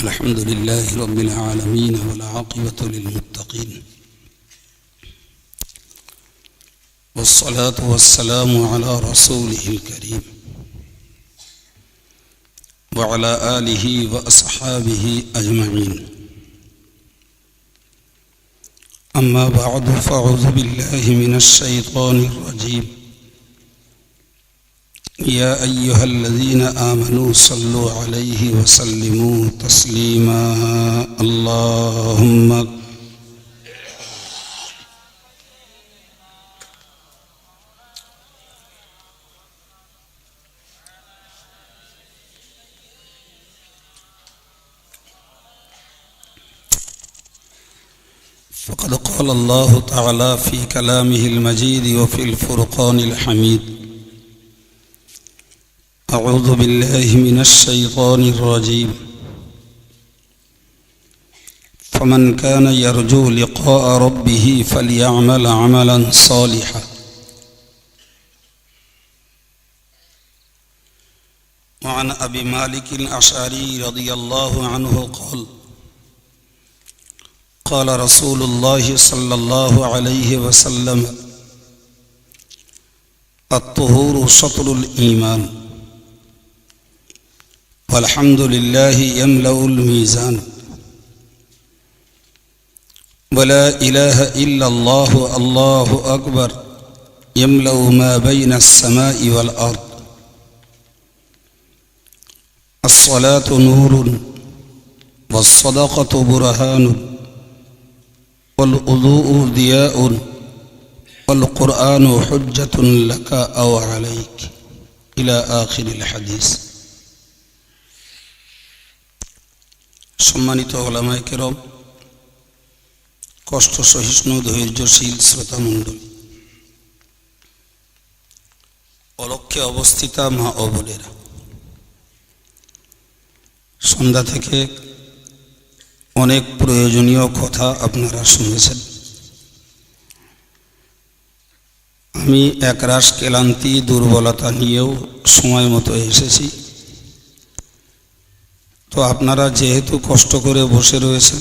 الحمد لله رب العالمين والعاقبة للمتقين والصلاة والسلام على رسوله الكريم وعلى آله وأصحابه أجمعين. أما بعد فأعوذ بالله من الشيطان الرجيم. يا أيها الذين آمنوا صلوا عليه وسلموا تسليما. اللهم فقد قال الله تعالى في كلامه المجيد وفي الفرقان الحميد: أعوذ بالله من الشيطان الرجيم. فمن كان يرجو لقاء ربه فليعمل عملا صالحا. وعن أبي مالك الأشعري رضي الله عنه قال: قال رسول الله صلى الله عليه وسلم: الطهور شطر الإيمان والحمد لله يملأ الميزان ولا إله إلا الله الله أكبر يملأ ما بين السماء والأرض. الصلاة نور والصدقة برهان والوضوء ضياء والقرآن حجة لك أو عليك إلى آخر الحديث. সম্মানিত ওলামায়ে কেরাম, কষ্ট সহিষ্ণু ধৈর্যশীল শ্রোতামণ্ডলী, অলক্ষ্যে অবস্থিতা মা ও বোনেরা, সন্ধ্যা থেকে অনেক প্রয়োজনীয় কথা আপনারা শুনেছেন। আমি একরাশ ক্লান্তি দুর্বলতা নিয়েও সময় মতো এসেছি। তো আপনারা যেহেতু কষ্ট করে বসে রয়েছেন,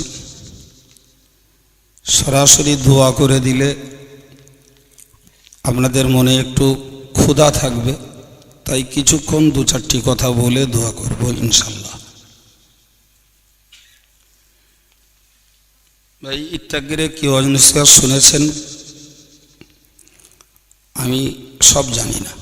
সরাসরি দোয়া করে দিলে আপনাদের মনে একটু ক্ষুধা থাকবে, তাই কিছুক্ষণ দু চারটি কথা বলে দোয়া করব ইনশাল্লাহ। ভাই ইত্যাগিরে কি অজনস্কার শুনেছেন? আমি সব জানি না,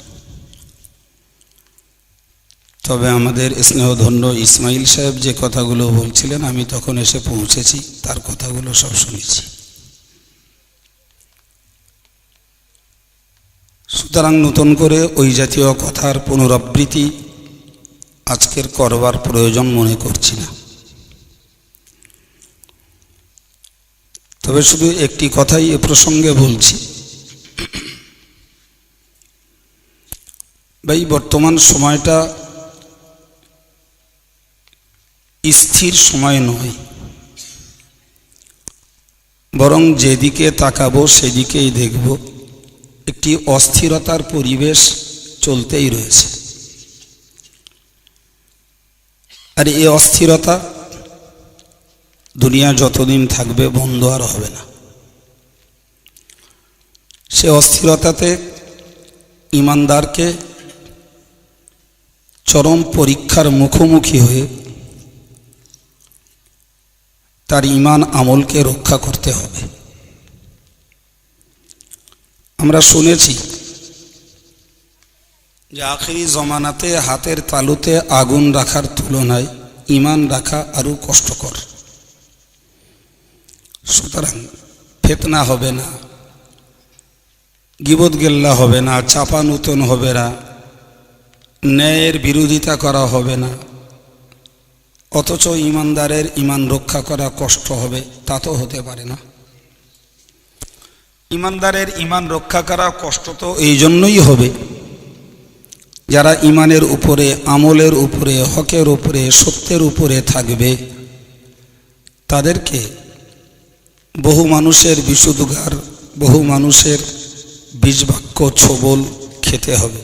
তবে আমাদের স্নেহধন্য ইসমাইল সাহেব যে কথাগুলো বলছিলেন, আমি তখন এসে পৌঁছেছি, তার কথাগুলো সব শুনেছি। সুতরাং নতুন করে ওই জাতীয় কথার পুনরাবৃত্তি আজকের করবার প্রয়োজন মনে করছি না। তবে শুধু একটি কথাই এ প্রসঙ্গে বলছি। ভাই বর্তমান সময়টা স্থির সময় নয়, বরং যেদিকে তাকাবো সেদিকেই দেখব একটি অস্থিরতার পরিবেশ চলতেই রয়েছে। আর এই অস্থিরতা দুনিয়া যতদিন থাকবে বন্ধ আর হবে না। সে অস্থিরতাতে ঈমানদারকে চরম পরীক্ষার মুখোমুখি হয়ে তার ঈমান আমলকে রক্ষা করতে হবে। আমরা শুনেছি যে আখিরি জমানাতে হাতের তালুতে আগুন রাখার তুলনায় ঈমান রাখা আরও কষ্টকর। সুতরাং ফিতনা হবে না, গীবত গিল্লা হবে না, চাপানুতন হবে না, ন্যায়ের বিরোধিতা করা হবে না। অথচ ঈমানদারের ঈমান রক্ষা করা কষ্ট হবে, তা তো হতে পারে না। ঈমানদারের ঈমান রক্ষা করা কষ্ট তো এই জন্যই হবে যারা ঈমানের উপরে, আমলের উপরে, হকের উপরে, সত্যের উপরে থাকবে, তাদেরকে বহু মানুষের বিষুদ্গার, বহু মানুষের বিষবাক্য ছোবল খেতে হবে।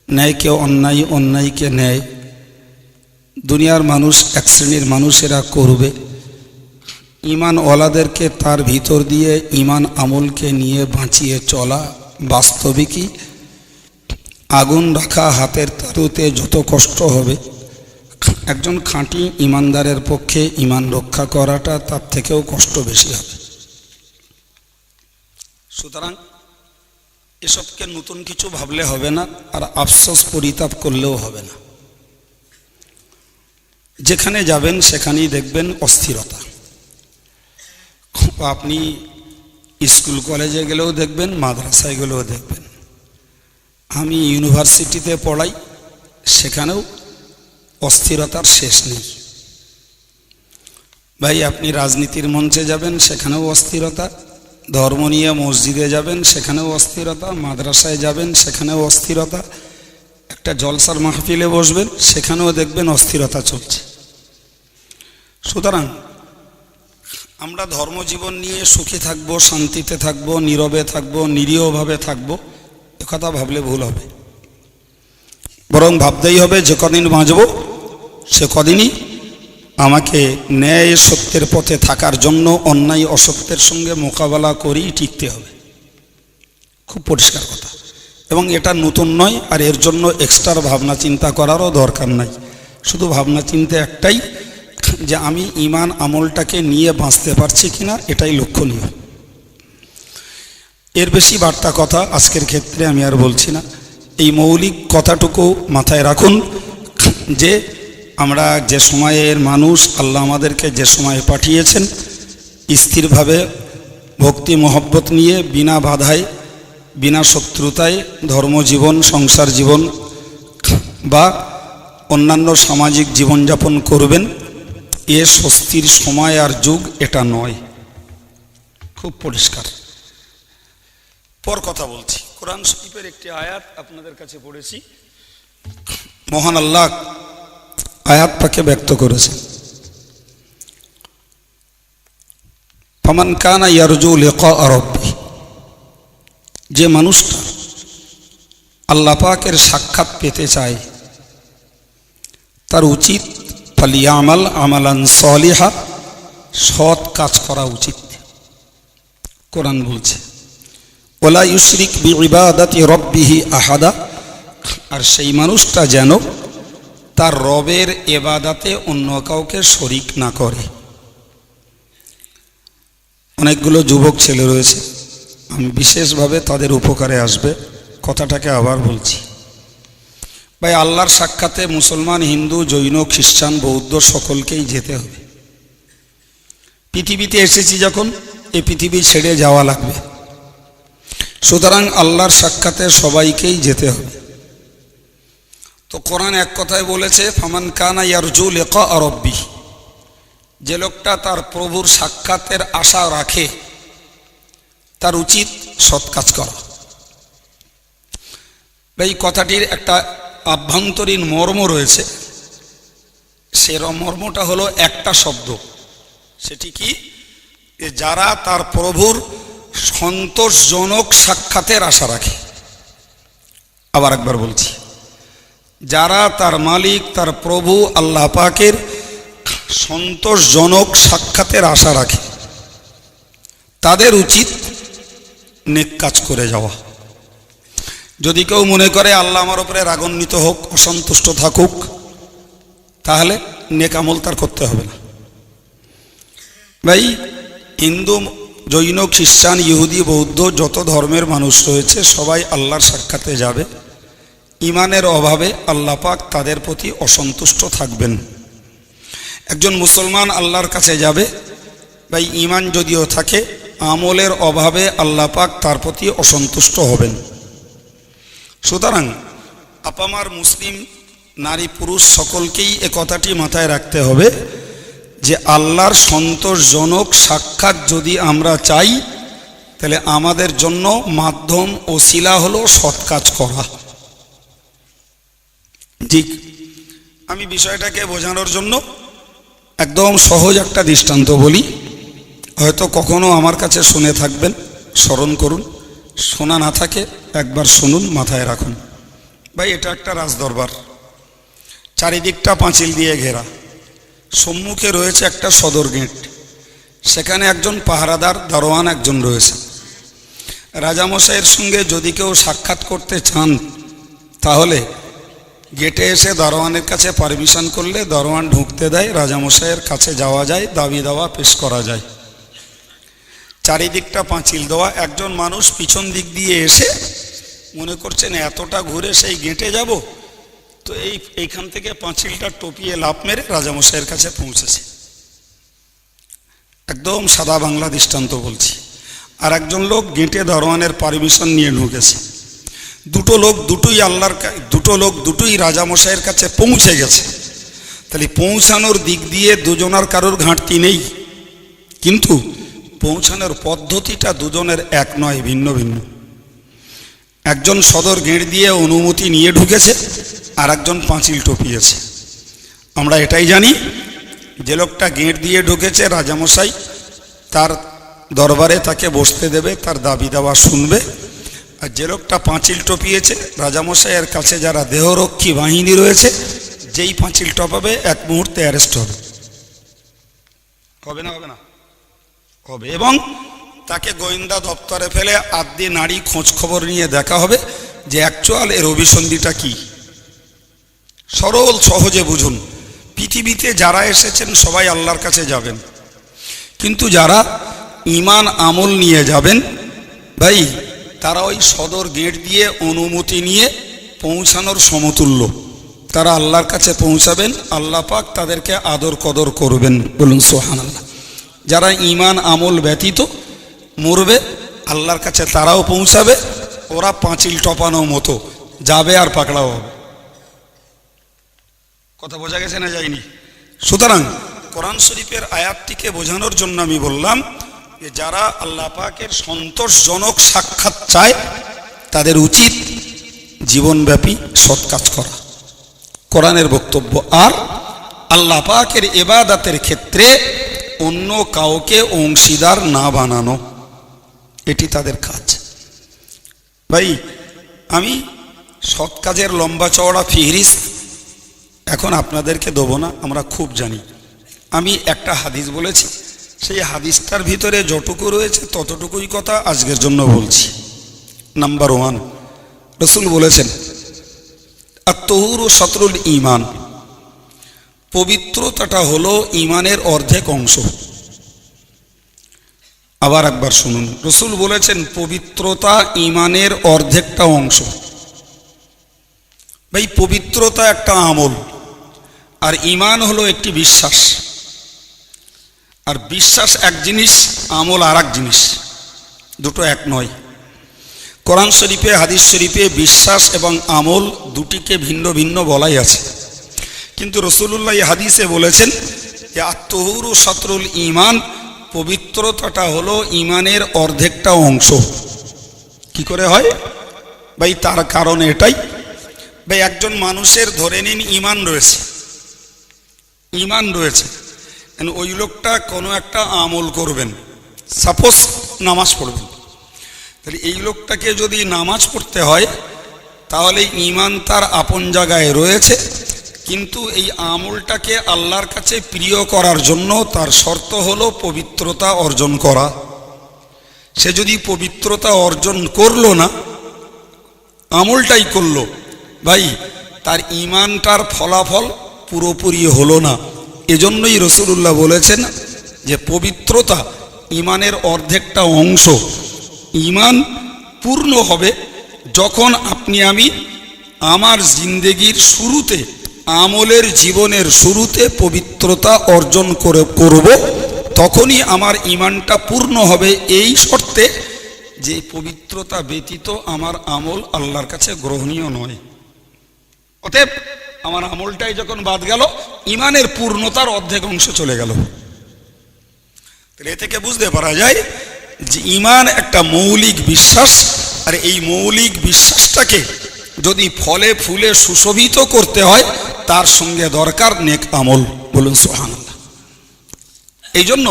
ন্যায়কে অন্যায়, অন্যায়কে ন্যায়, দুনিয়ার মানুষ এক শ্রেণীর মানুষেরা করবে, ঈমানওয়ালাদেরকে তার ভিতর দিয়ে ঈমান আমলকে নিয়ে বাঁচিয়ে চলা বাস্তবিকই আগুন রাখা হাতের তালুতে যত কষ্ট হবে, একজন খাঁটি ঈমানদারের পক্ষে ঈমান রক্ষা করাটা তার থেকেও কষ্ট বেশি হবে। সুতরাং এসবকে নতুন কিছু ভাবলে হবে না, আর আফসোস পরিতাপ করলেও হবে না। যেখানে যাবেন সেখানেই দেখবেন অস্থিরতা। আপনি স্কুল কলেজে গেলেও দেখবেন, মাদ্রাসায় গেলেও দেখবেন। আমি ইউনিভার্সিটিতে পড়াই, সেখানেও অস্থিরতার শেষ নেই। ভাই আপনি রাজনীতির মঞ্চে যাবেন, সেখানেও অস্থিরতা। ধর্ম নিয়ে মসজিদে যাবেন, সেখানেও অস্থিরতা। মাদ্রাসায় যাবেন, সেখানেও অস্থিরতা। একটা জলসার মাহফিলে বসবেন, সেখানেও দেখবেন অস্থিরতা চলছে। সুতরাং আমরা ধর্মজীবন নিয়ে সুখী থাকবো, শান্তিতে থাকবো, নীরবে থাকবো, নিরীহভাবে থাকবো, একথা ভাবলে ভুল হবে। বরং ভাবতেই হবে যে কদিন বাঁচব সে কদিনই আমাকে ন্যায় সত্যের পথে থাকার জন্য অন্যায় অসত্যের সঙ্গে মোকাবেলা করেই টিকতে হবে। খুব পরিষ্কার কথা। এবং এটা নতুন নয়, আর এর জন্য এক্সট্রা ভাবনা চিন্তা করারও দরকার নাই। শুধু ভাবনা চিন্তা একটাই, যে আমি ঈমান আমলটাকে নিয়ে বাঁচতে পারছি কিনা, এটাই লক্ষণীয়। এর বেশি বার্তা কথা আজকের ক্ষেত্রে আমি আর বলছি না। এই মৌলিক কথাটুকু মাথায় রাখুন যে আমরা যে সময়ের মানুষ, আল্লাহ আমাদেরকে যে সময়ে পাঠিয়েছেন, স্থিরভাবে ভক্তি মহব্বত নিয়ে বিনা বাধায়, বিনা শত্রুতায় ধর্মজীবন, সংসার জীবন বা অন্যান্য সামাজিক জীবনযাপন করবেন। এ স্বস্তির সময় আর যুগ এটা নয়। খুব পরিষ্কার। পর কথা বলছি। কোরআন শরীফের একটি আয়াত আপনাদের কাছে পড়েছি। মহান আল্লাহ আয়াত পাকে ব্যক্ত করেছে, ফামান কানা ইয়ারজু লিকা রাব্বি, যে মানুষটা আল্লাহ পাকের সাক্ষাৎ পেতে চায় তার উচিত ফালিয়ামাল আমালান সলিহা, সৎ কাজ করা উচিত। কোরআন বলছে ওয়ালা ইউশরিক বিইবাদাতি রাব্বিহি আহাদা, আর সেই মানুষটা যেন তার রবের ইবাদতে অন্য কাউকে শরিক না করে। অনেকগুলো যুবক ছেলে রয়েছে, আমি বিশেষভাবে তাদের উপকারে আসবে কথাটাকে আবার বলছি। ভাই আল্লাহর সাক্ষাতে মুসলমান, হিন্দু, জৈন, খ্রিস্টান, বৌদ্ধ সকলকেই যেতে হবে। পৃথিবীতে এসেছি যখন, এই পৃথিবী ছেড়ে যাওয়া লাগবে। সুতরাং আল্লাহর সাক্ষাতে সবাইকেই যেতে হবে। তো কোরআন এক কথায় বলেছে ফামান কানা ইয়ারজু লিকা রাব্বি, যে লোকটা তার প্রভুর সাক্ষাতের আশা রাখে তার উচিত সৎ কাজ করা। এই কথাটির একটা আভ্যন্তরীণ মর্ম রয়েছে। সে মর্মটা হলো একটা শব্দ, সেটি কি? যারা তার প্রভুর সন্তোষজনক সাক্ষাতের আশা রাখে। আবার একবার বলছি, যারা তার মালিক, তার প্রভু আল্লাহ পাকের সন্তোষজনক সাক্ষাতের আশা রাখে, তাদের উচিত নেক কাজ করে যাওয়া। যদি কেউ মনে করে আল্লাহ আমার উপরে রাগান্বিত হোক, অসন্তুষ্ট থাকুক, তাহলে নেক আমল তার করতে হবে না। ভাই হিন্দু, জৈন, খ্রিস্টান, ইহুদি, বৌদ্ধ যত ধর্মের মানুষ রয়েছে সবাই আল্লাহর সাক্ষাতে যাবে। ঈমানের অভাবে আল্লাহ পাক তাদের প্রতি অসন্তুষ্ট থাকবেন। একজন মুসলমান আল্লাহর কাছে যাবে, ভাই ঈমান যদিও থাকে, আমলের অভাবে আল্লাহ পাক তার প্রতি অসন্তুষ্ট হবেন। সুতরাং আপামার মুসলিম নারী পুরুষ সকলকেই এ কথাটি মাথায় রাখতে হবে যে আল্লাহর সন্তোষজনক সাক্ষাৎ যদি আমরা চাই, তাহলে আমাদের জন্য মাধ্যম ওসিলা হলো সৎ কাজ করা। ঠিক, আমি বিষয়টাকে বোঝানোর জন্য একদম সহজ একটা দৃষ্টান্ত বলি। হয়তো কখনো আমার কাছে শুনে থাকবেন, স্মরণ করুন। শোনা না থাকে একবার শুনুন, মাথায় রাখুন। ভাই এটা একটা রাজদরবার। চারিদিকটা পাঁচিল দিয়ে ঘেরা, সম্মুখে রয়েছে একটা সদর গেট, সেখানে একজন পাহারাদার দারোয়ান একজন রয়েছে। রাজামশাইয়ের সঙ্গে যদি কেউ সাক্ষাৎ করতে চান তাহলে গেটে এসে দারোয়ানের কাছে পারমিশন করলে দারোয়ান ঢুকতে দেয়, রাজামশাইয়ের কাছে যাওয়া যায়, দাবি দাওয়া পেশ করা যায়। চারিদিকটা পাঁচিল দেওয়া। একজন মানুষ পিছন দিক দিয়ে এসে মনে করছেন এতটা ঘুরে সেই গেটে যাব, তো এইখান থেকে পাঁচিলটা টপিয়ে লাফ মেরে রাজামশাইয়ের কাছে পৌঁছেছে। একদম সাদা বাংলা দৃষ্টান্ত বলছি। আর একজন লোক গেটে দারোয়ানের পারমিশন নিয়ে ঢুকেছে। দুটো লোক দুটোই রাজামশাইয়ের কাছে পৌঁছে গেছে। তাহলে পৌঁছানোর দিক দিয়ে দুজনার কারোর ঘাটতি নেই, কিন্তু পৌঁছানোর পদ্ধতিটা দুজনের এক নয়, ভিন্ন ভিন্ন। একজন সদর গেট দিয়ে অনুমতি নিয়ে ঢুকেছে, আর একজন পাঁচিল টপিয়েছে। আমরা এটাই জানি, যে লোকটা গেট দিয়ে ঢুকেছে রাজামশাই তার দরবারে তাকে বসতে দেবে, তার দাবি দাওয়া শুনবে। আর যে লোকটা পাঁচিল টপিয়েছে, রাজামশাইয়ের কাছে যারা দেহরক্ষী বাহিনী রয়েছে, যেই পাঁচিল টপাবে এক মুহূর্তে অ্যারেস্ট হবে। হবে না? হবে না? হবে। এবং তাকে গোয়েন্দা দপ্তরে ফেলে আদ্যি নাড়ি খোঁজ খবর নিয়ে দেখা হবে যে অ্যাকচুয়াল এর অভিসন্ধিটা কি। সরল সহজে বুঝুন। পৃথিবীতে যারা এসেছেন সবাই আল্লাহর কাছে যাবেন, কিন্তু যারা ঈমান আমল নিয়ে যাবেন ভাই, তারা ওই সদর গেট দিয়ে অনুমতি নিয়ে পৌঁছানোর সমতুল্য। তারা আল্লাহর কাছে পৌঁছাবেন, আল্লাহ পাক তাদেরকে আদর কদর করবেন। বলুন সুবহানাল্লাহ। যারা ঈমান আমল ব্যতীত মরবে, আল্লাহর কাছে তারাও পৌঁছাবে, ওরা পাঁচিল টপানো মতো যাবে আর পাকড়াও হবে। কথা বোঝা গেছে না যায়নি? সুতরাং কোরআন শরীফের আয়াতটিকে বোঝানোর জন্য আমি বললাম যে যারা আল্লাহ পাকের সন্তোষজনক সাক্ষাৎ চায় তাদের উচিত জীবনব্যাপী সৎ কাজ করা, কোরআনের বক্তব্য, আর আল্লাহ পাকের ইবাদতের ক্ষেত্রে অন্য কাউকে অংশীদার না বানানো, এটি তাদের কাজ। ভাই, আমি সৎ কাজের লম্বা চওড়া ফিহরিস্ত এখন আপনাদেরকে দেবো না, আমরা খুব জানি। আমি একটা হাদিস বলেছি, সেই হাদিসটার ভিতরে যতটুকু রয়েছে ততটুকুই কথা আজকের জন্য বলছি। নাম্বার 1, রাসূল বলেছেন আত-তাহুরু শাতরুল ঈমান, পবিত্রতাটা হলো ঈমানের অর্ধেক অংশ। আবার একবার শুনুন, রাসূল বলেছেন পবিত্রতা ঈমানের অর্ধেকটা অংশ। ভাই, পবিত্রতা একটা আমল, আর ঈমান হলো একটি বিশ্বাস। আর বিশ্বাস এক জিনিস, আমল আর এক জিনিস, দুটো এক নয়। কোরআন শরীফে হাদিস শরীফে বিশ্বাস এবং আমল দুটিকে ভিন্ন ভিন্ন বলাই আছে, কিন্তু রাসূলুল্লাহ এই হাদিসে বলেছেন যে আত-তাহুরু শাতরুল ঈমান, পবিত্রতাটা হলো ঈমানের অর্ধেকটা অংশ। কি করে হয় ভাই? তার কারণ এটাই ভাই, একজন মানুষের ধরে নিন ঈমান রয়েছে, ওই লোকটা কোনো একটা আমল করবেন, সাপোজ নামাজ পড়বেন। তাহলে এই লোকটাকে যদি নামাজ পড়তে হয় তাহলে ঈমান তার আপন জায়গায় রয়েছে, কিন্তু এই আমলটাকে আল্লাহর কাছে প্রিয় করার জন্য তার শর্ত হলো পবিত্রতা অর্জন করা। সে যদি পবিত্রতা অর্জন করলো না, আমলটাই করলো, ভাই তার ঈমানটার ফলাফল পুরোপুরি হলো না। এজন্যই রাসূলুল্লাহ বলেছেন যে পবিত্রতা ঈমানের অর্ধেকটা অংশ। ঈমান পূর্ণ হবে যখন আপনি আমি আমার জিন্দেগির শুরুতে, আমলের জীবনের শুরুতে পবিত্রতা অর্জন করব, তখনই আমার ঈমানটা পূর্ণ হবে, এই শর্তে যে পবিত্রতা ব্যতীত আমার আমল আল্লাহর কাছে গ্রহণীয় নয়। অতএব আমার আমলটাই যখন বাদ গেল, ঈমানের পূর্ণতার অর্ধেক অংশ চলে গেল। তাহলে এ থেকে বুঝতে পারা যায় যে ঈমান একটা মৌলিক বিশ্বাস, আর এই মৌলিক বিশ্বাসটাকে যদি ফলে ফুলে সুশোভিত করতে হয় তার সঙ্গে দরকার নেক আমল। বলুন সুবহানাল্লাহ। এই জন্য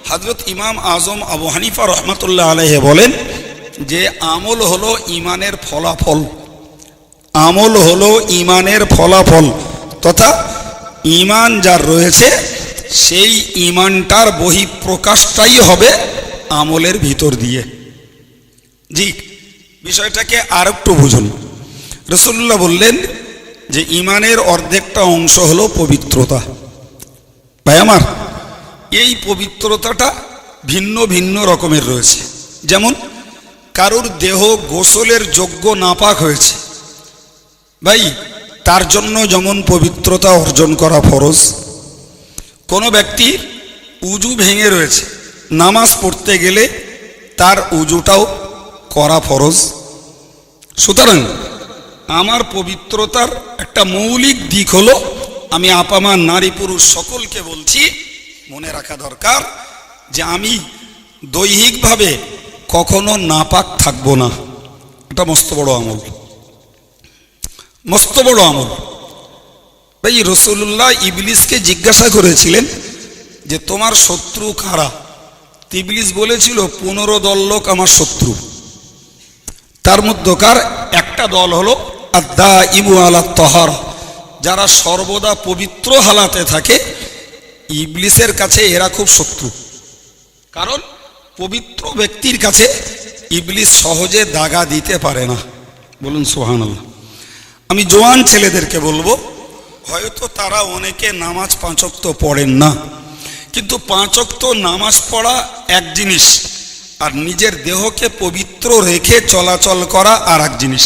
হযরত ইমাম আজম আবু হানিফা রহমাতুল্লাহ আলাইহি বলেন যে আমল হলো ঈমানের ফলাফল, আমল হলো ঈমানের ফলাফল। তথা ঈমান যার রয়েছে সেই ঈমানটার বহিঃপ্রকাশটাই হবে আমলের ভিতর দিয়ে। জি, বিষয়টাকে আর একটু বুঝুন। রাসূলুল্লাহ বললেন যে ঈমানের অর্ধেকটা অংশ হলো পবিত্রতা। ভাই আমার, এই পবিত্রতাটা ভিন্ন ভিন্ন রকমের রয়েছে। যেমন কারুর দেহ গোসলের যোগ্য নাপাক হয়েছে, ভাই তার জন্য যেমন পবিত্রতা অর্জন করা ফরজ। কোনো ব্যক্তির উজু ভেঙে রয়েছে, নামাজ পড়তে গেলে তার উজুটাও করা ফরজ। সুতরাং আমার পবিত্রতার একটা মৌলিক দিক হলো, আমি আপামা নারী পুরুষ সকলকে বলছি, মনে রাখা দরকার যে আমি দৈহিকভাবে কখনো নাপাক থাকবো না। এটা মস্ত বড় আমল, মস্ত বড় আমল। ভাই রাসূলুল্লাহ ইবলিসকে জিজ্ঞাসা করেছিলেন যে তোমার শত্রু কারা? ইবলিস বলেছিল 15 দল লোক আমার শত্রু। তার মধ্যকার একটা দল হলো আদ-দাঈমু আলা তাহারা, যারা সর্বদা পবিত্র হালাতে থাকে। ইবলিসের কাছে এরা খুব শত্রু, কারণ পবিত্র ব্যক্তির কাছে ইবলিস সহজে দাগা দিতে পারে না। বলুন সুবহানাল্লাহ। আমি জোয়ান ছেলেদেরকে বলবো, হয়তো তারা অনেকে নামাজ 5 ওয়াক্ত পড়েন না, কিন্তু 5 ওয়াক্ত নামাজ পড়া এক জিনিস, আর নিজের দেহকে পবিত্র রেখে চলাচল করা আর এক জিনিস।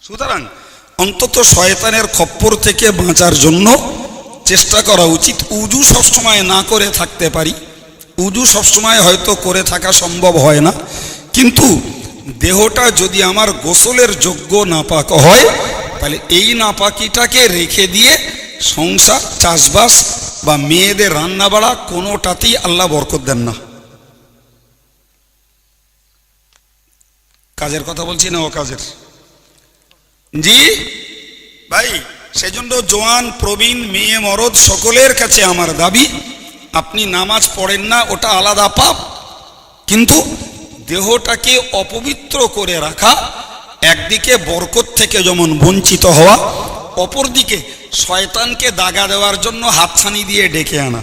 সুতরাং অন্তত শয়তানের খপ্পর থেকে বাঁচার জন্য চেষ্টা করা উচিত। উজু সবসময় না করে থাকতে পারি, উজু সবসময় হয়তো করে থাকা সম্ভব হয় না, কিন্তু দেহটা যদি আমার গোসলের যোগ্য নাপাক হয়, তাহলে এই নাপাকিটাকে রেখে দিয়ে সংসার, চাষবাস বা মেয়েদের রান্না বাড়া কোনোটাতেই আল্লাহ বরকত দেন না। কাজের কথা বলছি না অকাজের? জি ভাই, সেজন্য জোয়ান প্রবীণ মেয়ে মরদ সকলের কাছে আমার দাবি, আপনি নামাজ পড়েন না ওটা আলাদা পাপ, কিন্তু দেহটাকে অপবিত্র করে রাখা একদিকে বরকত থেকে যেমন বঞ্চিত হওয়া, অপরদিকে শয়তানকে দাগা দেওয়ার জন্য হাতছানি দিয়ে ডেকে আনা।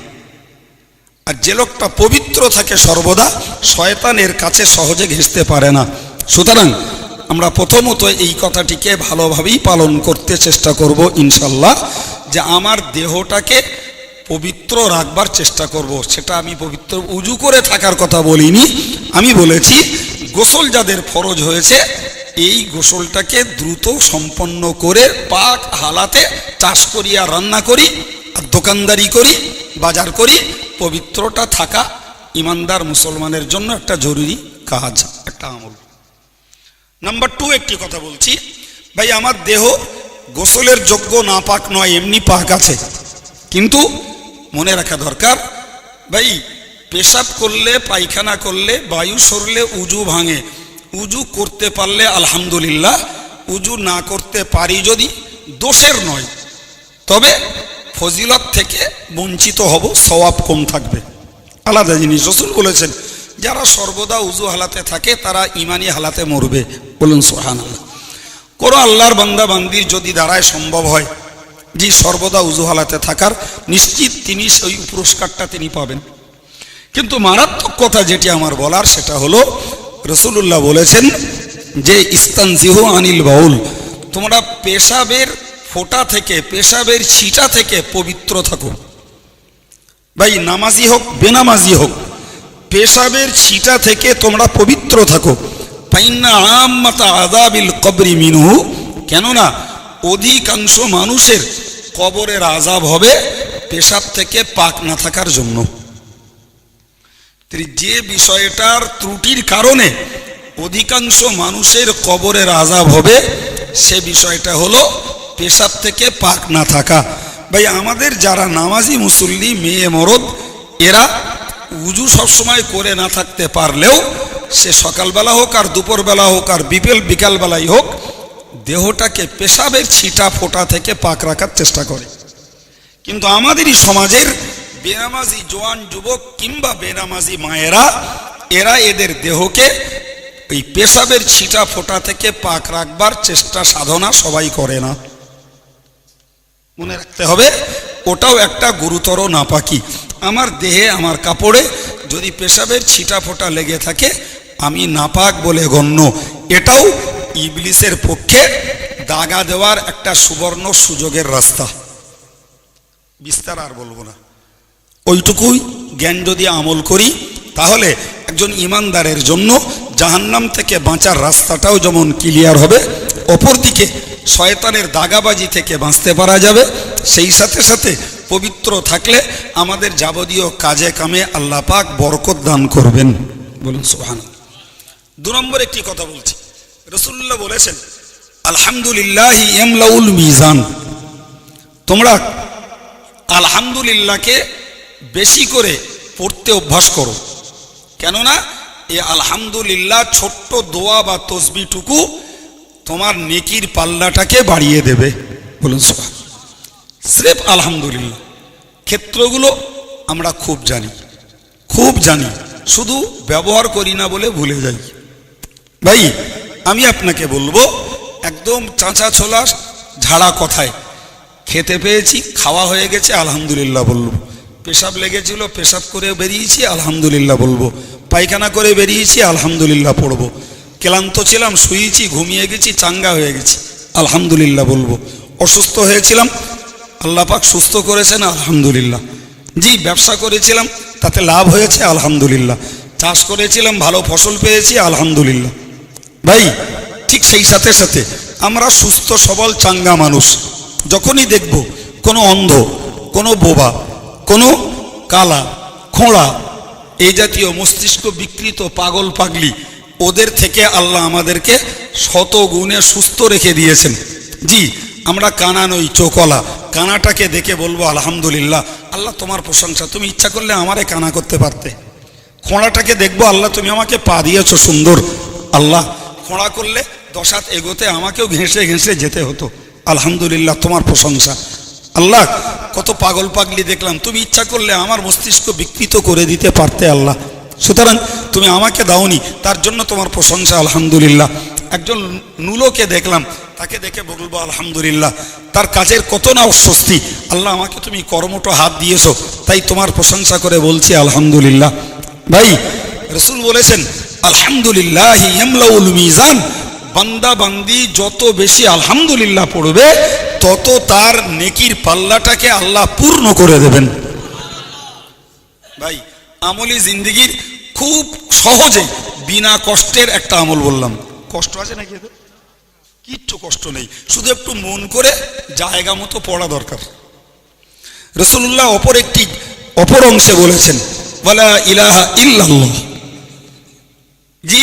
আর যে লোকটা পবিত্র থাকে সর্বদা, শয়তান এর কাছে সহজে ঘেঁষতে পারে না। সুতরাং আমরা প্রথমত এই কথাটিকে ভালোভাবেই পালন করতে চেষ্টা করব ইনশাল্লাহ, যে আমার দেহটাকে পবিত্র রাখবার চেষ্টা করব। সেটা আমি পবিত্র উজু করে থাকার কথা বলিনি, আমি বলেছি গোসল যাদের ফরজ হয়েছে এই গোসলটাকে দ্রুত সম্পন্ন করে পাক হালাতে চাষ করি আর রান্না করি আর দোকানদারি করি, বাজার করি। পবিত্রটা থাকা ইমানদার মুসলমানের জন্য একটা জরুরি কাজ, একটা আমল। নাম্বার 2 একটি কথা বলছি, ভাই আমার দেহ গোসলের যোগ্য না পাক নয়, এমনি পাক আছে, কিন্তু মনে রাখা দরকার ভাই পেশাব করলে, পায়খানা করলে, বায়ু সরলে উজু ভাঙে। উজু করতে পারলে আলহামদুলিল্লাহ, উজু না করতে পারি যদি দোষের নয়, তবে ফজিলত থেকে বঞ্চিত হব, সওয়াব কম থাকবে, আলাদা জিনিস। রাসূল বলেছেন যারা সর্বদা উজু হালাতে থাকে তারা ইমানি হালাতে মরবে। বলুন সুবহানাল্লাহ। কোনো আল্লাহর বান্দা বান্দির যদি দ্বারায় সম্ভব হয় যে সর্বদা উজু হালাতে থাকার, নিশ্চিত তিনি সেই পুরস্কারটা তিনি পাবেন। কিন্তু মারাত্মক কথা যেটি আমার বলার সেটা হলো, রাসূলুল্লাহ বলেছেন যে ইস্তানজিহু আনিল বাউল, তোমরা পেশাবের ফোঁটা থেকে, পেশাবের ছিটা থেকে পবিত্র থাকো। ভাই নামাজি হোক বেনামাজি হোক, পেশাবের ছিটা থেকে তোমরা পবিত্র থাকো। ফাইন্না আম্মাতা আযাবিল কবরি মিনহু, কেননা অধিকাংশ মানুষের কবরের আযাব হবে পেশাব থেকে পাক না থাকার জন্য। যে বিষয়টার ত্রুটির কারণে অধিকাংশ মানুষের কবরের আযাব হবে, সে বিষয়টা হলো পেশাব থেকে পাক না থাকা। ভাই আমাদের যারা নামাজি মুসল্লি মেয়ে মরদ, এরা উজু সবসময় করে না থাকতে পারলেও সে সকালবেলা হোক আর দুপুরবেলা হোক আর বিকালবেলাই হোক, দেহটাকে পেশাবের ছিটা ফোঁটা থেকে পাক রাখার চেষ্টা করে। কিন্তু আমাদেরই সমাজের বেনামাজি জোয়ান যুবক কিংবা বেনামাজি মায়েরা, এরা এদের দেহকে এই পেশাবের ছিটা ফোঁটা থেকে পাক রাখবার চেষ্টা সাধনা সবাই করে না। মনে রাখতে হবে ওটাও একটা গুরুতর নাপাকি। আমার দেহে আমার কাপড়ে যদি পেশাবের ছিটা ফোঁটা লেগে থাকে আমি নাপাক বলে গণ্য। এটাও ইবলিসের পক্ষে দাগা দেওয়ার একটা সুবর্ণ সুযোগের রাস্তা। বিস্তার আর বলবো না, ওইটুকুই জ্ঞান যদি আমল করি তাহলে একজন ইমানদারের জন্য জাহান্নাম থেকে বাঁচার রাস্তাটাও যেমন ক্লিয়ার হবে, অপরদিকে শয়তানের দাগাবাজি থেকে বাঁচতে পারা যাবে। সেই সাথে সাথে পবিত্র থাকলে আমাদের যাবতীয় কাজে কামে আল্লাহ পাক বরকত দান করবেন। বলুন সুবহানাল্লাহ। 2 নম্বর একটি কথা বলছি, রাসূলুল্লাহ বলেছেন আলহামদুলিল্লাহ ইয়ামলাউল মিজান। তোমরা আলহামদুলিল্লাহকে বেশি করে পড়তে অভ্যাস করো, কেননা এই আলহামদুলিল্লাহ ছোট্ট দোয়া বা তসবিহটুকু তোমার নেকির পাল্লাটাকে বাড়িয়ে দেবে। বলুন সুবহানাল্লাহ। স্রেফ আলহামদুলিল্লাহ ক্ষেত্রগুলো আমরা খুব জানি, শুধু ব্যবহার করি না বলে ভুলে যাই। ভাই আমি আপনাকে বলবো, একদম চাঁচা ছোলা ঝাড়া কথায় খেতে পেয়েছি, খাওয়া হয়ে গেছে, আলহামদুলিল্লাহ বলবো। পেশাব লেগেছিল, পেশাব করে বেরিয়েছি, আলহামদুলিল্লাহ বলবো। পায়খানা করে বেরিয়েছি, আলহামদুলিল্লাহ পড়বো। ক্লান্ত ছিলাম, শুয়েছি, ঘুমিয়ে গেছি, চাঙ্গা হয়ে গেছি, আলহামদুলিল্লাহ বলবো। অসুস্থ হয়েছিলাম, আল্লাহ পাক সুস্থ করেছেন, আলহামদুলিল্লাহ। জি, ব্যবসা করেছিলাম, তাতে লাভ হয়েছে, আলহামদুলিল্লাহ। চাষ করেছিলাম, ভালো ফসল পেয়েছি, আলহামদুলিল্লাহ। ভাই ঠিক সেই সাথে সাথে আমরা সুস্থ সবল চাঙ্গা মানুষ যখনই দেখব কোনো অন্ধ, কোনো বোবা, কোনো কালা, খোঁড়া, এই জাতীয় মস্তিষ্ক বিকৃত পাগল পাগলি, ওদের থেকে আল্লাহ আমাদেরকে শত গুণে সুস্থ রেখে দিয়েছেন। জি, আমরা কানা নই, চোখলা। কানাটাকে দেখে বলবো আলহামদুলিল্লাহ, আল্লাহ তোমার প্রশংসা, তুমি ইচ্ছা করলে আমারে কানা করতে পারতে। খোঁড়াটাকে দেখবো, আল্লাহ তুমি আমাকে পা দিয়েছো সুন্দর, আল্লাহ খোঁড়া করলে 10 হাত এগোতে আমাকেও ঘেঁষে ঘেঁষে যেতে হতো, আলহামদুলিল্লাহ তোমার প্রশংসা। আল্লাহ কত পাগল পাগলি দেখলাম, তুমি ইচ্ছা করলে আমার মস্তিষ্ক বিকৃত করে দিতে পারতে আল্লাহ, সুতরাং তুমি আমাকে দাওনি, তার জন্য তোমার প্রশংসা, আলহামদুলিল্লাহ। একজন নুলোকে দেখলাম, তাকে দেখে বলবো আলহামদুলিল্লাহ, তার কাজের কত না অস্বস্তি, আল্লাহ আমাকে তুমি কর্মটো হাত দিয়েছো, তাই তোমার প্রশংসা করে বলছি আলহামদুলিল্লাহ। ভাই রাসূল বলেছেন আলহামদুলিল্লাহ ইয়ামলাউল মিজান। বান্দা বান্দি যত বেশি আলহামদুলিল্লাহ পড়বে তত তার নেকির পাল্লাটাকে আল্লাহ পূর্ণ করে দেবেন। ভাই আমলি জিন্দেগির খুব সহজে বিনা কষ্টের একটা আমল বললাম। কষ্ট আছে নাকি? কিচ্ছু কষ্ট নেই, শুধু একটু মন করে জায়গা মতো পড়া দরকার। রাসূলুল্লাহ অপর অংশে বলেছেন ওয়ালা ইলাহা ইল্লাল্লাহ। জি,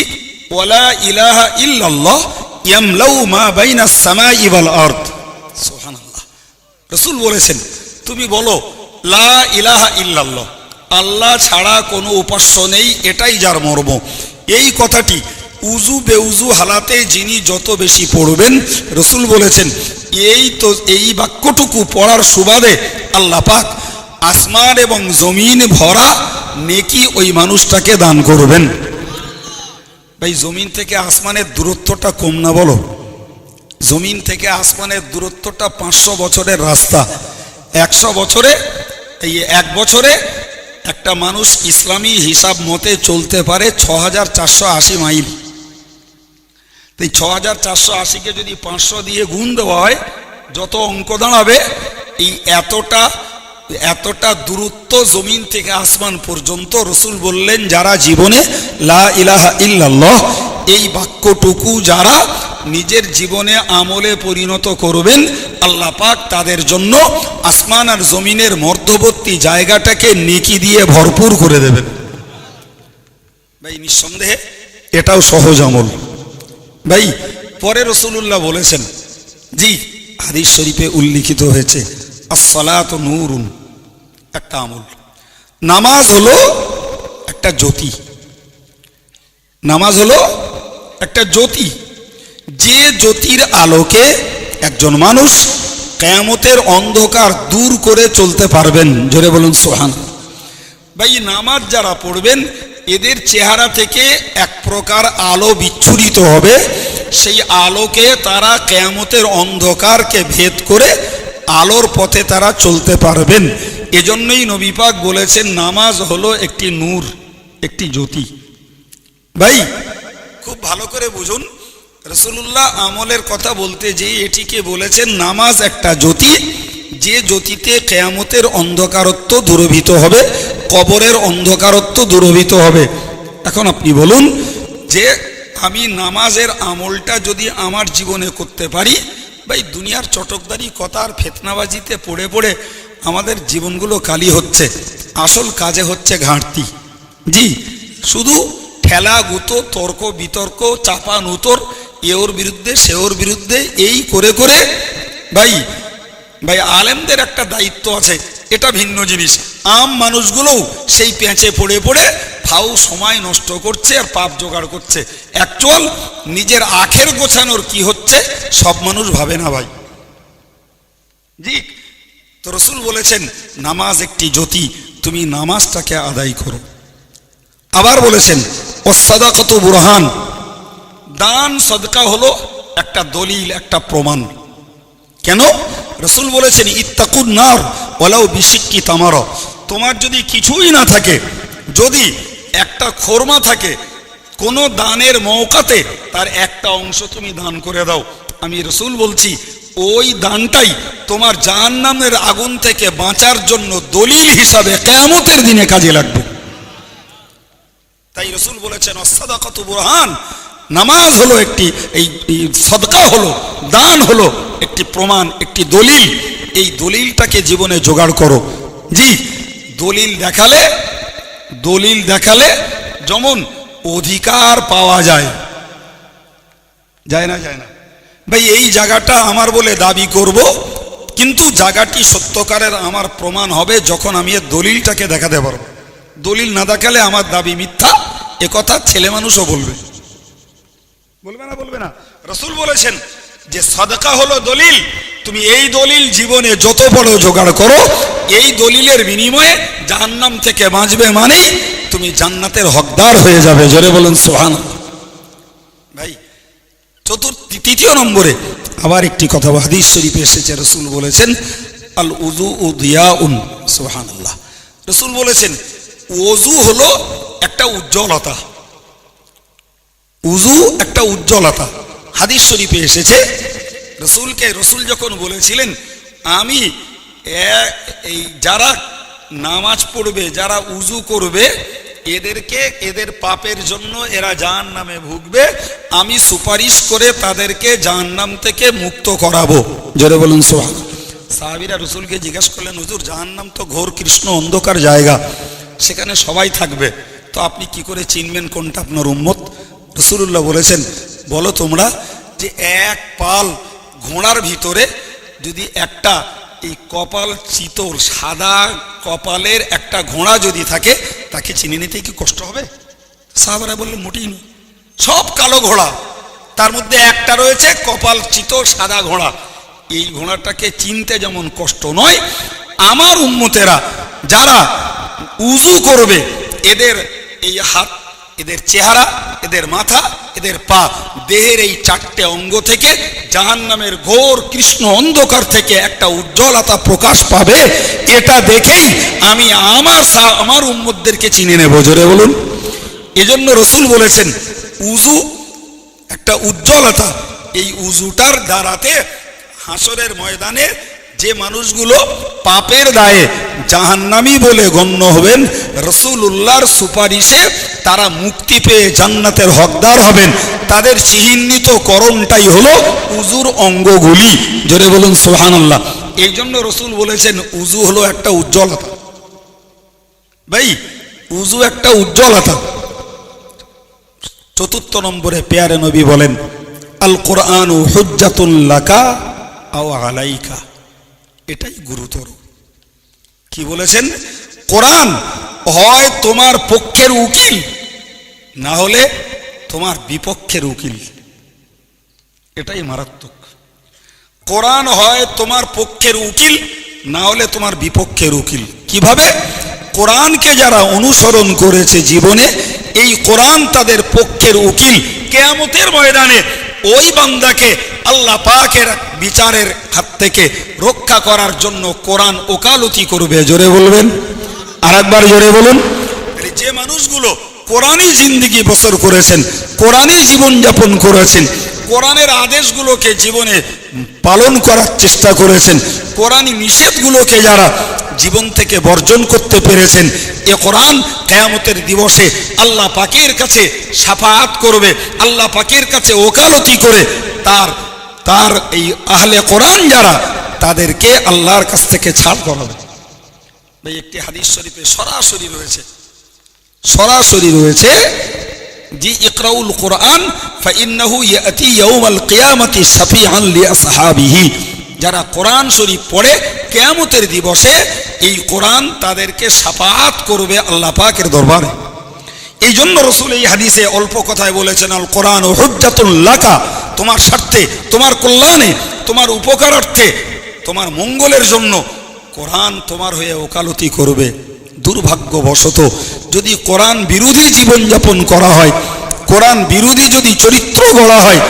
ওয়ালা ইলাহা ইল্লাল্লাহ ইয়ামলাউ মা বাইনাস সামাই ওয়াল আরদ। সুবহানাল্লাহ। রাসূল বলেছেন তুমি বলো লা ইলাহা ইল্লাল্লাহ, আল্লাহ ছাড়া কোনো উপাস্য নেই, এটাই যার মর্ম। এই কথাটি উজু বেউজু হালাতে যিনি যত বেশি পড়বেন, রাসূল বলেছেন এই বাক্যটুকু পড়ার সুবাদে আল্লাহ পাক আসমান এবং জমিন ভরা নেকি ওই মানুষটাকে দান করবেন। ভাই জমিন থেকে আসমানের দূরত্বটা কম না বলো? জমিন থেকে আসমানের দূরত্বটা 500 বছরের রাস্তা। 100 বছরে, এই 1 বছরে একটা মানুষ ইসলামী হিসাব মতে চলতে পারে 6480 মাইল। এই 6480কে যদি 500 দিয়ে গুণ দেওয়া হয়, যত অঙ্ক দাঁড়াবে, এই এতটা দূরত্ব জমিন থেকে আসমান পর্যন্ত। রাসূল বললেন যারা জীবনে লা ইলাহা ইল্লাল্লাহ এই বাক্যটুকু যারা নিজের জীবনে আমলে পরিণত করবেন, আল্লাহ পাক তাদের জন্য আসমান আর জমিনের মধ্যবর্তী জায়গাটাকে নেকি দিয়ে ভরপুর করে দেবেন। ভাই নিঃসন্দেহে এটাও সহজ আমল। ভাই পরে রাসূলুল্লাহ বলেছেন, জি হাদিস শরীফে উল্লিখিত হয়েছে, আসসালাতু নূরুন, একটা আমল। নামাজ হলো একটা জ্যোতি। নামাজ হলো একটা জ্যোতি, যে জ্যোতির আলোকে একজন মানুষ কিয়ামতের অন্ধকার দূর করে চলতে পারবেন। জোরে বলুন সুবহানাল্লাহ। ভাই নামাজ যারা পড়বেন এদের চেহারা থেকে এক প্রকার আলো বিচ্ছুরিত হবে, সেই আলোকে তারা কিয়ামতের অন্ধকারকে ভেদ করে আলোর পথে তারা চলতে পারবেন। এজন্যই নবী পাক বলেছেন নামাজ হলো একটি নূর, একটি জ্যোতি। ভাই খুব ভালো করে বুঝুন, রাসূলুল্লাহ আমলের কথা বলতে যেই এটিকে বলেছেন নামাজ একটা জ্যোতি, যে জ্যোতিতে কিয়ামতের অন্ধকারত্ব দূরীভূত হবে, কবরের অন্ধকারত্ব দূরীভূত হবে। এখন আপনি বলুন যে আমি নামাজের আমলটা যদি আমার জীবনে করতে পারি, ভাই দুনিয়ার চটকদারি কথার ফেতনাবাজিতে পড়ে পড়ে আমাদের জীবনগুলো কালি হচ্ছে, আসল কাজে হচ্ছে ঘাটতি। জি, শুধু ঠেলা গুতো, তর্ক বিতর্ক, চাপান উতর, এওর বিরুদ্ধে সেওর বিরুদ্ধে, এই করে করে ভাই ভাই আলেমদের একটা দায়িত্ব আছে, এটা ভিন্ন জিনিস। আম মানুষগুলোও সেই পেঁচে পড়ে পড়ে ফাউ সময় নষ্ট করছে আর পাপ জোগাড় করছে। অ্যাকচুয়াল নিজের আখের গোছানোর কি হচ্ছে সব মানুষ ভাবে না ভাই। জি, তো রাসূল বলেছেন নামাজ একটি জ্যোতি, তুমি নামাজটাকে আদায় করো। আবার বলেছেন ওয়াসসাদাকাতু বুরহান, দান সদকা হলো একটা দলিল, একটা প্রমাণ। কেন? রাসূল বলেছেন ইত্তাকুন নার ওয়ালাউ বিশিক্কি তামারা, তোমার যদি কিছুই না থাকে, যদি একটা খোরমা থাকে, কোনো দানের মৌকাতে তার একটা অংশ তুমি দান করে দাও, আমি রাসূল বলছি ওই দানটাই তোমার জাহান্নামের আগুন থেকে বাঁচার জন্য দলিল হিসাবে কিয়ামতের দিনে কাজে লাগবে। তাই রাসূল বলেছেন ওয়াসসাদাকাতু বুরহান, নামাজ হলো একটি, এই সদকা হলো, দান হলো একটি প্রমাণ, একটি দলিল। এই দলিলটাকে জীবনে জোগাড় করো। জি, দলিল দেখালে যেমন অধিকার পাওয়া যায়, যায় না ভাই এই জায়গাটা আমার বলে দাবি করব, কিন্তু জায়গাটি সত্যকারের আমার প্রমাণ হবে যখন আমি এর দলিলটাকে দেখাতে পারবো। দলিল না দেখালে আমার দাবি মিথ্যা, একথা ছেলে মানুষও বলবে না। রাসূল বলেছেন যে সাদাকা হলো দলিল, তুমি এই দলিল জীবনে যত বড় জোগাড় করো, এই দলিলের বিনিময়ে জাহান্নাম থেকে বাঁচবে, মানে তুমি জান্নাতের হকদার হয়ে যাবে। জোরে বলুন সুবহানাল্লাহ। ভাই তৃতীয় নম্বরে আবার একটি কথা হাদিস শরীফে এসেছে, রাসূল বলেছেন আল উযু দিয়াউন, সুবহানাল্লাহ। রাসূল বলেছেন ওযু হলো একটা উজ্জ্বলতা, উযু একটা উজ্জ্বলতা। হাদিস শরীফে এসেছে রাসূল যখন বলেছিলেন আমি এই যারা নামাজ পড়বে, যারা উযু করবে, এদেরকে এদের পাপের জন্য এরা জাহান্নামে ভুগবে, আমি সুপারিশ করে তাদেরকে জাহান্নাম থেকে মুক্ত করাবো। জোরে বলুন সুবহানাল্লাহ। সাহাবীরা রাসূলকে জিজ্ঞাসা করলেন হুজুর জাহান্নাম তো ঘোর কৃষ্ণ অন্ধকার জায়গা, সেখানে সবাই থাকবে, তো আপনি কি করে চিনবেন কোনটা আপনার উম্মত? রাসূলুল্লাহ বলেছেন বলো তোমরা যে এক পাল ঘোড়ার ভিতরে যদি একটা এই কপাল চিতল সাদা কপালের একটা ঘোড়া যদি থাকে, তাকে চিনে নিতে কি কষ্ট হবে? সাহাবারা বললেন মোটেই নেই, সব কালো ঘোড়া, তার মধ্যে একটা রয়েছে কপাল চিতল সাদা ঘোড়া। এই ঘোড়াটাকে চিনতে যেমন কষ্ট নয়, আমার উম্মতেরা যারা উযু করবে, এদের এই হাত, এদের চেহারা, এদের মাথা, এদের পা, দেহের এই চারটে অঙ্গ থেকে জাহান্নামের ঘোর কৃষ্ণ অন্ধকার থেকে একটা উজ্জ্বলতা প্রকাশ পাবে। এটা দেখেই আমি আমার উম্মতদেরকে চিনে নেব। জোরে বলুন। এজন্য রাসূল বলেছেন উযু একটা উজ্জ্বলতা, এই উযুটার দ্বারাতে হাসরের ময়দানে যে মানুষগুলো পাপের দায়ে জাহান্নামী বলে গণ্য হবেন, রাসূলুল্লাহর সুপারিশে তারা মুক্তি পেয়ে জান্নাতের হকদার হবেন। তাদের চিহ্নিত করণটাই হলো উযুর অঙ্গগুলি। জোরে বলুন সুবহানাল্লাহ। এই জন্য রাসূল বলেছেন উযু হলো একটা উজ্জ্বলতা। ভাই উযু একটা উজ্জ্বলতা। চতুর্থ নম্বরে পেয়ারে নবী বলেন আল কোরআনু হুজ্জাতুল লাকা আও আলাইকা। এটাই গুরুতর। কি বলেছেন? কোরআন হয় তোমার পক্ষের উকিল, না হলে তোমার বিপক্ষের উকিল। এটাই মারাত্মক। কোরআন হয় তোমার পক্ষের উকিল, না হলে তোমার বিপক্ষের উকিল। কিভাবে? কোরআনকে যারা অনুসরণ করেছে জীবনে, এই কোরআন তাদের পক্ষের উকিল। কিয়ামতের ময়দানে ওই বান্দাকে আল্লাহ পাকের বিচারের থেকে রক্ষা করার জন্য কোরআন ওকালতি করবে। জোরে বলবেন, আরেকবার জোরে বলুন। যে মানুষগুলো কোরআনই জিন্দেগি বসর করেছেন, কোরআনই জীবনযাপন করেছেন, কোরআনের আদেশগুলোকে জীবনে পালন করার চেষ্টা করেছেন, কোরআনী নিষেধগুলোকে যারা জীবন থেকে বর্জন করতে পেরেছেন, এ কোরআন কিয়ামতের দিবসে আল্লাহ পাকের কাছে শাফাআত করবে, আল্লাহ পাকের কাছে ওকালতি করে তার এই আহলে কোরআন যারা, তাদেরকে আল্লাহর কাছ থেকে ছাড় করাবে। ভাই, একটি হাদিস শরীফে সরাসরি রয়েছে জি, ইকরাউল কোরআন ফাইন্নাহু ইয়াতি ইয়াউমাল কিয়ামতি শাফিআন লিআসহাবিহি। যারা কোরআন শরীফ পড়ে কিয়ামতের দিবসে এই কোরআন তাদেরকে শাফাআত করবে আল্লাহ পাকের দরবারে। এই জন্য রাসূল এই হাদিসে অল্প কথায় বলেছেন, আল কোরআন হুজ্জাতুল লাকা, তোমার স্বার্থে, তোমার কল্যাণে, তোমার উপকারার্থে, তোমার মঙ্গলের জন্য কোরআন তোমার হয়ে ওকালতি করবে। দুর্ভাগ্যবশত যদি কোরআন বিরোধী জীবনযাপন করা হয়, কোরআন বিরোধী যদি চরিত্র গড়া হয়,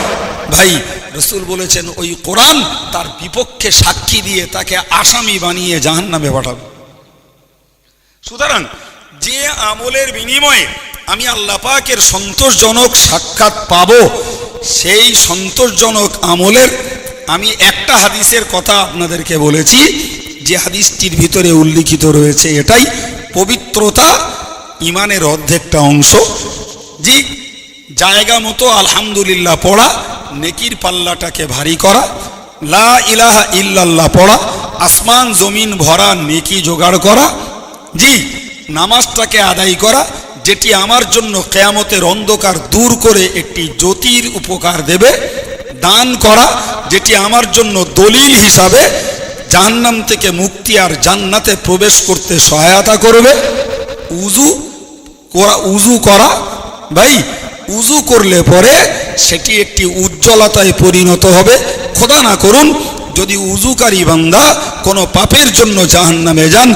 ভাই রাসূল বলেছেন ওই কোরআন তার বিপক্ষে সাক্ষী দিয়ে তাকে আসামি বানিয়ে জাহান্নামে পাঠাবে। সুতরাং যে আমলের বিনিময়ে আমি আল্লাহ পাকের সন্তোষজনক সাক্ষাৎ পাবো, সেই সন্তোষজনক আমলের আমি একটা হাদিসের কথা আপনাদেরকে বলেছি, যে হাদিসটির ভিতরে উল্লিখিত রয়েছে এটাই, পবিত্রতা ইমানের অর্ধেকটা অংশ। জি, জায়গা মতো আলহামদুলিল্লাহ পড়া, নেকির পাল্লাটাকে ভারী করা, লা ইলাহা ইল্লাল্লাহ পড়া, আসমান জমিন ভরা নেকি জোগাড় করা। জি, নামাজটাকে আদায় করা, যেটি আমার জন্য কিয়ামতের অন্ধকার দূর করে একটি জ্যোতির উপকার দেবে। দান করা, যেটি আমার জন্য দলিল হিসাবে জাহান্নাম থেকে মুক্তি আর জান্নাতে প্রবেশ করতে সহায়তা করবে। উজু করা, ভাই উজু করলে পরে সেটি একটি উজ্জ্বলতায় পরিণত হবে। খোদা না করুন যদি উজুকারী বান্দা কোনো পাপের জন্য জাহান্নামে যান,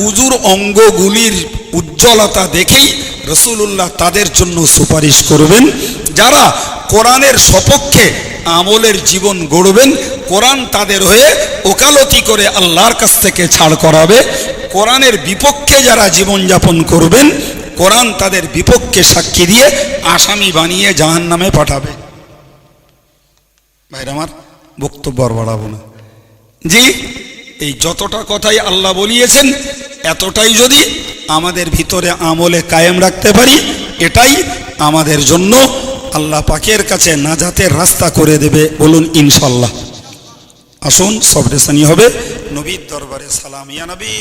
উজুর অঙ্গগুলির উজ্জ্বলতা দেখেই রাসূলুল্লাহ তাদের জন্য সুপারিশ করবেন। যারা কোরআনের সপক্ষে আমলের জীবন গড়বেন, কোরআন তাদের হয়ে ওকালতি করে আল্লাহর কাছ থেকে ছাড় করাবে। কোরআনের বিপক্ষে যারা জীবনযাপন করবেন, কোরআন তাদের বিপক্ষে সাক্ষী দিয়ে আসামি বানিয়ে জাহান্নামে পাঠাবে। ভাইরা আমার, বক্তব্য আর বাড়াবো না। জি, এই যতটা কথাই আল্লাহ বলিয়েছেন এতটাই যদি আমাদের ভিতরে আমলে কায়েম রাখতে পারি, এটাই আমাদের জন্য আল্লাহ পাকের কাছে নাজাতের রাস্তা করে দেবে। বলুন ইনশাল্লাহ। আসুন সবরেসানি হবে নবীর দরবারে সালাম। ইয়া নবী,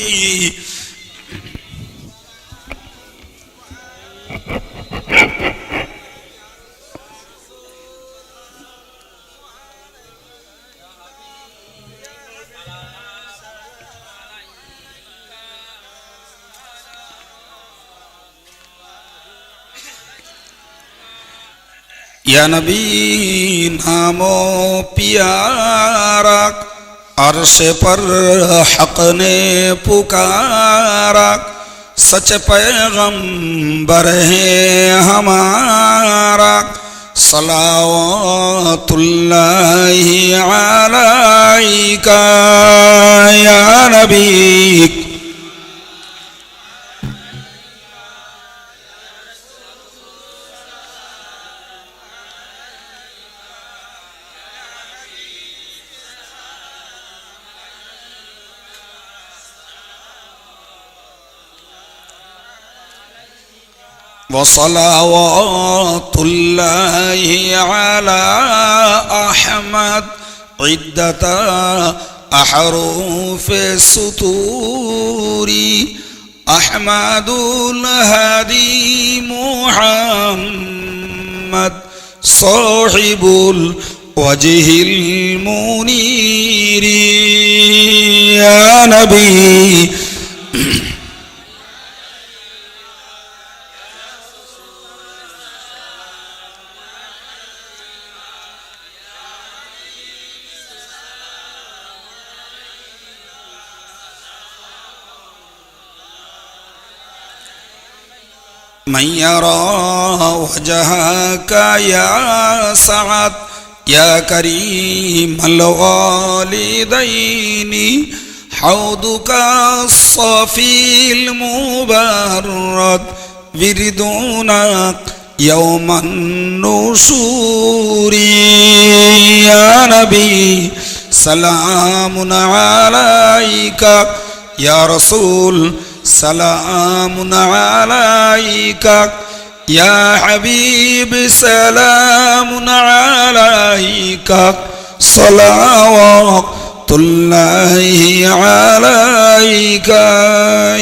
या नबी नामो प्यारा, अर्श पर हक ने पुकारा, सच पैगंबर है हमारा, सलावतुल्लाहि अलैका या नबी। वसलावतुल्लाहि अला अहमद इद्दत अहरूफ सुतूरी, अहमदुल हादी मुहम्मद साहिबुल वजहिल मुनीरी या नबी। من يرى وجهك يا سعد ইয়া কারীমাল ওয়ালিদাইনি হাউদুকা সাফিল মুবাররাদ বিরদুনা ইয়াওমান নুশুরি ইয়া নবী সালামুন আলাইকা ইয়া রাসূল সালামুন আলাইকা ইয়া হাবিব সালামুন আলাইকা সালাওয়াতুল্লাহি আলাইকা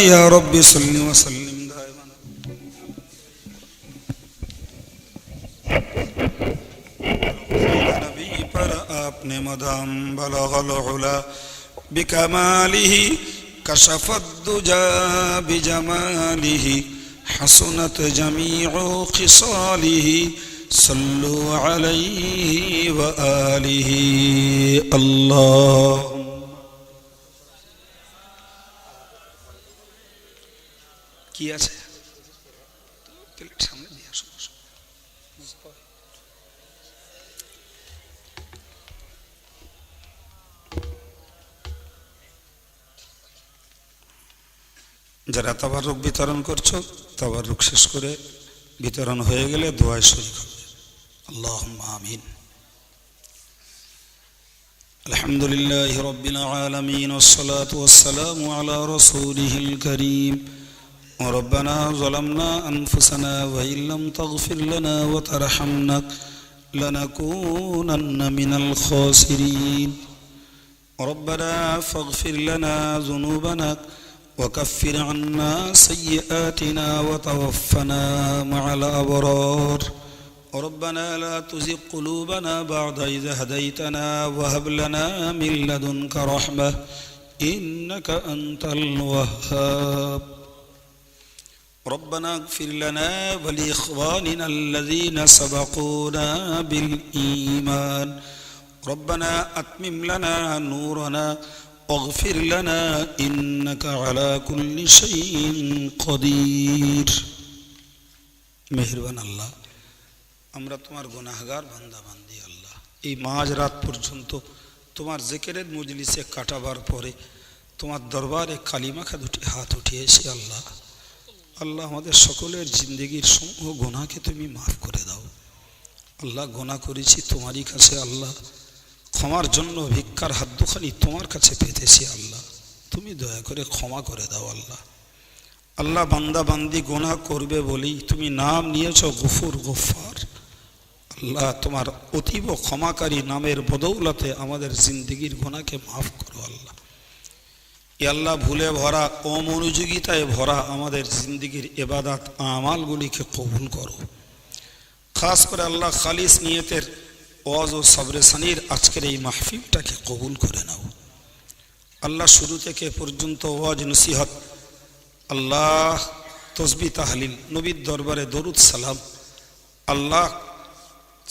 ইয়া রাব্বি সাল্লি ওয়া সাল্লিম দাইমান। নবী পর আপনে মদাম বলগল উলা বিকামালিহি কশফত দুজা বিজমালিহি حسنت جميع خصاله صلوا عليه وآله اللهم কি আছে সামনে দিয়ে আসো। যারা তাবারুক বিতরণ করছো তাবারুক শেষ করে বিতরণ হয়ে গেলে দোয়ায় শরীক হবে। আল্লাহুম্মা আমিন। আলহামদুলিল্লাহি রাব্বিল আলামিন ওয়াসসালাতু ওয়াসসালামু আলা রাসূলিহিল কারীম। রব্বানা যালামনা আনফুসানা ওয়া ইল্লাম তাগফির লানা ওয়া তারহামনা লানাকুনান্না মিনাল খাসিরিন। রব্বানা ফাগফির লানা যুনুবানা وكفر عنا سيئاتنا وتوفنا مع الأبرار. ربنا لا تزغ قلوبنا بعد إذ هديتنا وهب لنا من لدنك رحمة إنك أنت الوهاب. ربنا اغفر لنا ولإخواننا الذين سبقونا بالإيمان. ربنا أتمم لنا نورنا واغفر لنا إنك على كل شيء قدير. মেহেরবান আল্লাহ, আমরা তোমার গুনাহগার বান্দা বান্দি আল্লাহ। এই মাঝরাত পর্যন্ত তোমার জিকিরের মজলিসে কাটাবার পরে তোমার দরবারে কালিমাখা দুটি হাত উঠিয়েছি আল্লাহ। আল্লাহ, আমাদের সকলের জিন্দগির সমূহ গুনাহকে তুমি মাফ করে দাও আল্লাহ। গুনাহ করেছি তোমারই কাছে আল্লাহ, ক্ষমার জন্য ভিক্ষার হাত দুখানি তোমার কাছে পেতেছি আল্লাহ। তুমি দয়া করে ক্ষমা করে দাও আল্লাহ। আল্লাহ, বান্দা বান্দি গুনাহ করবে বলেই তুমি নাম নিয়েছ গফুর গফফার। আল্লাহ, তোমার অতীব ক্ষমাকারী নামের বদৌলতে আমাদের জিন্দগির গুনাহকে মাফ করো আল্লাহ। এ আল্লাহ, ভুলে ভরা অমনোযোগিতায় ভরা আমাদের জিন্দগির ইবাদত আমালগুলিকে কবুল করো। খাস করে আল্লাহ, খালিস নিয়তের ওয়াজ ও সবরে সানির আজকের এই মাহফিলটাকে কবুল করে নাও আল্লাহ। শুরু থেকে পর্যন্ত ওয়াজ নসিহত আল্লাহ, তসবিহ তাহলিল, নবীর দরবারে দরুদ সালাম আল্লাহ,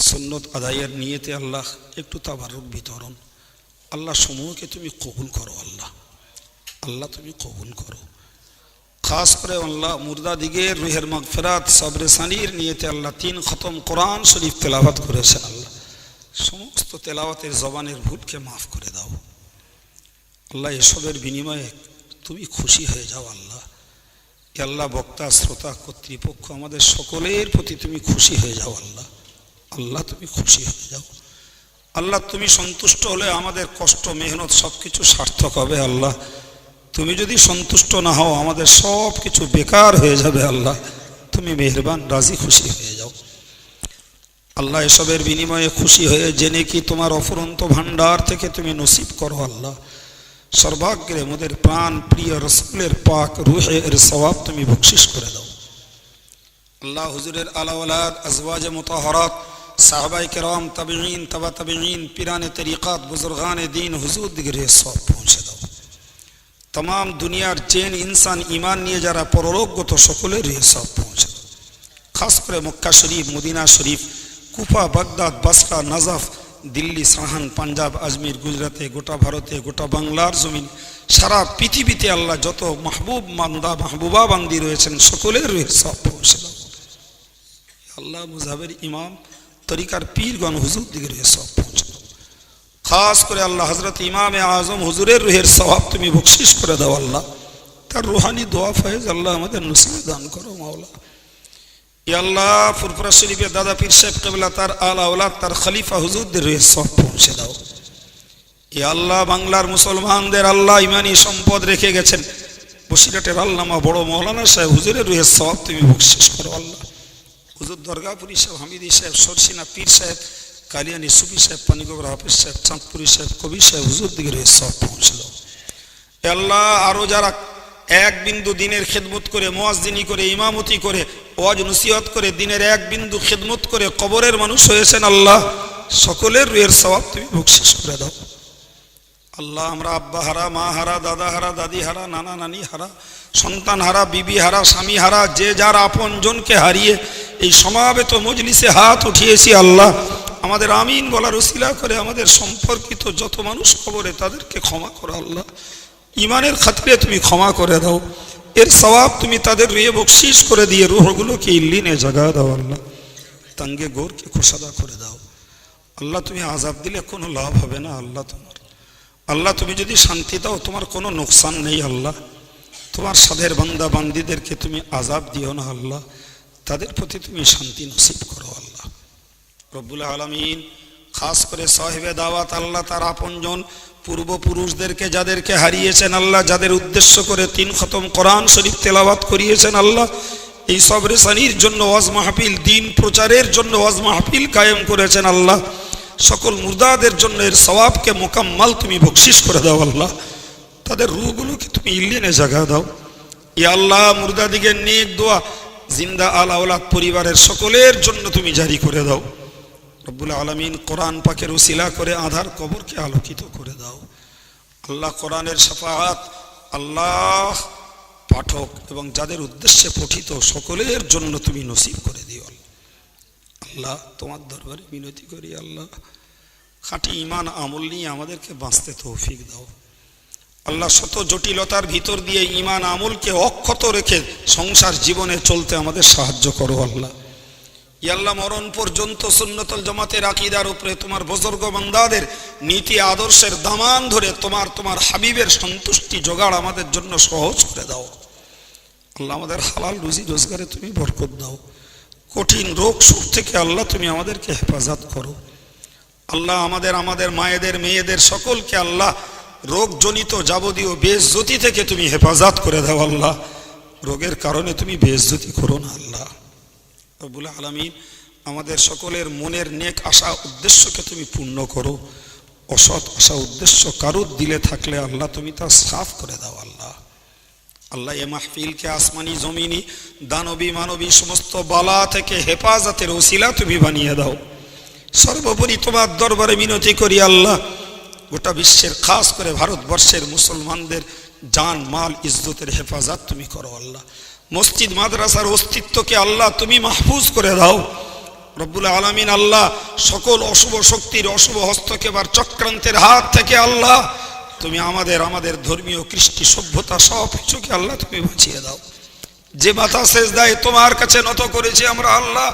সুন্নত আদায়ের নিয়তে আল্লাহ একটু তাবারুক বিতরণ আল্লাহ, সমূহকে তুমি কবুল করো আল্লাহ। আল্লাহ, তুমি কবুল করো। খাস করে আল্লাহ, মুর্দা দিগের রুহের মাগফিরাত সবরে সানির নিয়তে আল্লাহ 3 খতম কোরআন শরীফ তেলাওয়াত করেছেন আল্লাহ। সমস্ত তেলাওয়াতের জবানের ভুলকে মাফ করে দাও আল্লাহ। এসবের বিনিময়ে তুমি খুশি হয়ে যাও আল্লাহ। আল্লাহ, বক্তা শ্রোতা কর্তৃপক্ষ আমাদের সকলের প্রতি তুমি খুশি হয়ে যাও আল্লাহ। আল্লাহ, তুমি খুশি হয়ে যাও আল্লাহ। তুমি সন্তুষ্ট হলে আমাদের কষ্ট মেহনত সব কিছু সার্থক হবে আল্লাহ। তুমি যদি সন্তুষ্ট না হও আমাদের সব কিছু বেকার হয়ে যাবে আল্লাহ। তুমি মেহেরবান, রাজি খুশি হয়ে যাও আল্লাহ। এসবের বিনিময়ে খুশি হয়ে জেনে কি তোমার অফুরন্ত ভান্ডার থেকে তুমি নসিব করো আল্লাহ। সর্বাগ্রে মোদের প্রাণ প্রিয় রসুলের পাক রুহের সওয়াব তুমি বকশিশ করে দাও আল্লাহ। হুজুরের আলা ওলাদ, আজওয়াজে মুতাহহারাত, সাহাবায়ে কেরাম, তাবিঈন, তাবা তাবিঈন, পিরানে তরিকাত, বুজুর্গানে দ্বীন হুজুর দিগের সওয়াব পৌঁছে দাও। तमाम दुनियार चेन इंसान ईमान निये जारा परलोकगत सकलेर सওয়াব पहुँचे दाओ। खास करे मक्का शरीफ, मदिना शरीफ, कुफा, बागदाद, बासरा, नजफ, दिल्ली, साहान, पंजाब, आजमिर, गुजराते, गोटा भारते, गोटा बांगलार जमीन, सारा पृथिवीते आल्लाह जत महबूब बान्दा महबूबा बान्दी रयेछेन सकलेर सওয়াব पहुँचे दाओ। आल्लाह मुजाहिर इमाम तरिकार पीरगण हुजूर दिगेर सওয়াব पहुँचे খাস করে আল্লাহ হযরত ইমামে আজম হুজুরের রুহের সওয়াব তুমি বখশিশ করে দাও আল্লাহ, তার রুহানি দোয়া ফয়েজ আল্লাহ আমাদের নসিবে দান করো মাওলা। ইয়া আল্লাহ ফুরফুরা শরীফের দাদা পীর সাহেব কিবলা তার আলা আওলাদ তার খলিফা হুজুরদের রুহের সওয়াব পৌঁছে দাও। ইয়া আল্লাহ বাংলার মুসলমানদের আল্লাহ ইমানি সম্পদ রেখে গেছেন, বসিরহাটের আল্লামা বড় মাওলানা সাহেব হুজুরের রুহের সওয়াব তুমি বখশিশ করো আল্লাহ। হুজুর দরগাপুরি সাহেব, হামিদি সাহেব, সরসিনা পীর সাহেব, কালিয়ানি সুফি সাহেব, পানিগোবর হাফিজ সাহেব, চাঁদপুরি সাহেব, কবির সাহেব হুজুর দিকে রুহের সওয়াব পৌঁছে দাও। ইয়া আল্লাহ আরো যারা এক বিন্দু দিনের খেদমত করে, মুয়াজ্জিনি করে, ইমামতি করে, ওয়াজ নসিহত করে, দিনের এক বিন্দু খেদমত করে কবরের মানুষ হয়েছেন আল্লাহ, সকলের রুহের সওয়াব তুমি বখশিশ করে দাও আল্লাহ। আমরা আব্বা হারা, মা হারা, দাদা হারা, দাদি হারা, নানা নানি হারা, সন্তান হারা, বিবি হারা, স্বামী হারা, যে যার আপন জনকে হারিয়ে এই সমাবেত মজলিসে হাত উঠিয়েছি আল্লাহ, আমাদের আমিন বলার উসিলা করে আমাদের সম্পর্কিত যত মানুষ কবরে তাদেরকে ক্ষমা করো আল্লাহ, ইমানের খাতিরে তুমি ক্ষমা করে দাও, এর সওয়াব তুমি তাদের রুহে বখশিশ করে দিয়ে রুহগুলোকে ইল্লিনে জাগা দাও আল্লাহ, তাঙ্গে গোরকে খোসাদা করে দাও আল্লাহ। তুমি আযাব দিলে কোনো লাভ হবে না আল্লাহ তোমার, আল্লাহ তুমি যদি শান্তি দাও তোমার কোনো নোকসান নেই আল্লাহ। তোমার সাধের বান্দা বান্দিদেরকে তুমি আযাব দিও না আল্লাহ, তাদের প্রতি তুমি শান্তি নসিব করো আল্লাহ রব্বুল আলামিন। খাস করে সাহেবে দাওয়াত আল্লাহ তার আপনজন পূর্বপুরুষদেরকে যাদেরকে হারিয়েছেন আল্লাহ, যাদের উদ্দেশ্য করে 3 খতম কোরআন শরীফ তেলাওয়াত করিয়েছেন আল্লাহ, এই সব রেসানির জন্য ওয়াজ মাহফিল, দিন প্রচারের জন্য ওয়াজ মাহফিল কায়েম করেছেন আল্লাহ, সকল মুর্দাদের জন্য এর সওয়াবকে মোকাম্মাল তুমি বখশিশ করে দাও আল্লাহ, তাদের রূহগুলোকে তুমি ইল্লিনে জাগা দাও। ইয়া আল্লাহ মুর্দাদিগের নেক দোয়া জিন্দা আল আওলাদ পরিবারের সকলের জন্য তুমি জারি করে দাও রব্বুল আলামিন। কোরআন পাকের উসিলা করে আধার কবরকে আলোকিত করে দাও আল্লাহ। কোরআনের শাফাআত আল্লাহ পাঠক এবং যাদের উদ্দেশ্যে পঠিত সকলের জন্য তুমি নসিব করে দিও আল্লাহ। তোমার দরবারে মিনতি করি আল্লাহ, খাঁটি ঈমান আমল নিয়ে আমাদেরকে বাঁচতে তৌফিক দাও আল্লাহ। শত জটিলতার ভিতর দিয়ে ঈমান আমলকে অক্ষত রেখে সংসার জীবনে চলতে আমাদের সাহায্য করো আল্লাহ। ইয়া আল্লাহ মরণ পর্যন্ত সুন্নতুল জামাতের আকীদার উপরে তোমার বুজুর্গ বান্দাদের নীতি আদর্শের দামান ধরে তোমার হাবিবের সন্তুষ্টি জোগাড় আমাদের জন্য সহজ করে দাও আল্লাহ। আমাদের হালাল রুজি রোজগারে তুমি বরকত দাও, কঠিন রোগ সুখ থেকে আল্লাহ তুমি আমাদেরকে হেফাজত করো আল্লাহ। আমাদের মায়েদের মেয়েদের সকলকে আল্লাহ রোগজনিত যাবতীয় বেইজ্জতি থেকে তুমি হেফাজত করে দাও আল্লাহ, রোগের কারণে তুমি বেইজ্জতি করো না আল্লাহ রব্বুল আলামিন। আমাদের সকলের মনের নেক আশা উদ্দেশ্যকে তুমি পূর্ণ করো, অসৎ আশা উদ্দেশ্য কারুর দিলে থাকলে আল্লাহ তুমি তা সাফ করে দাও আল্লাহ। আল্লাহ এ মাহফিলকে আসমানি জমিনি দানবী মানবী সমস্ত বালা থেকে হেফাজতের ওসিলা তুমি বানিয়ে দাও। সর্বোপরি তোমার দরবারে মিনতি করি আল্লাহ, গোটা বিশ্বের খাস করে ভারতবর্ষের মুসলমানদের জান মাল ইজ্জতের হেফাজত তুমি করো আল্লাহ। মসজিদ মাদ্রাসার অস্তিত্বকে আল্লাহ তুমি মাহফুজ করে দাও রব্বুল আলামিন। আল্লাহ সকল অশুভ শক্তির অশুভ হস্তক্ষেপ আর চক্রান্তের হাত থেকে আল্লাহ তুমি আমাদের ধর্মীয় কৃষ্টি সভ্যতা সব কিছুকে আল্লাহ তুমি বাঁচিয়ে দাও। যে মাথা সেজদায় তোমার কাছে নত করেছে আমরা আল্লাহ,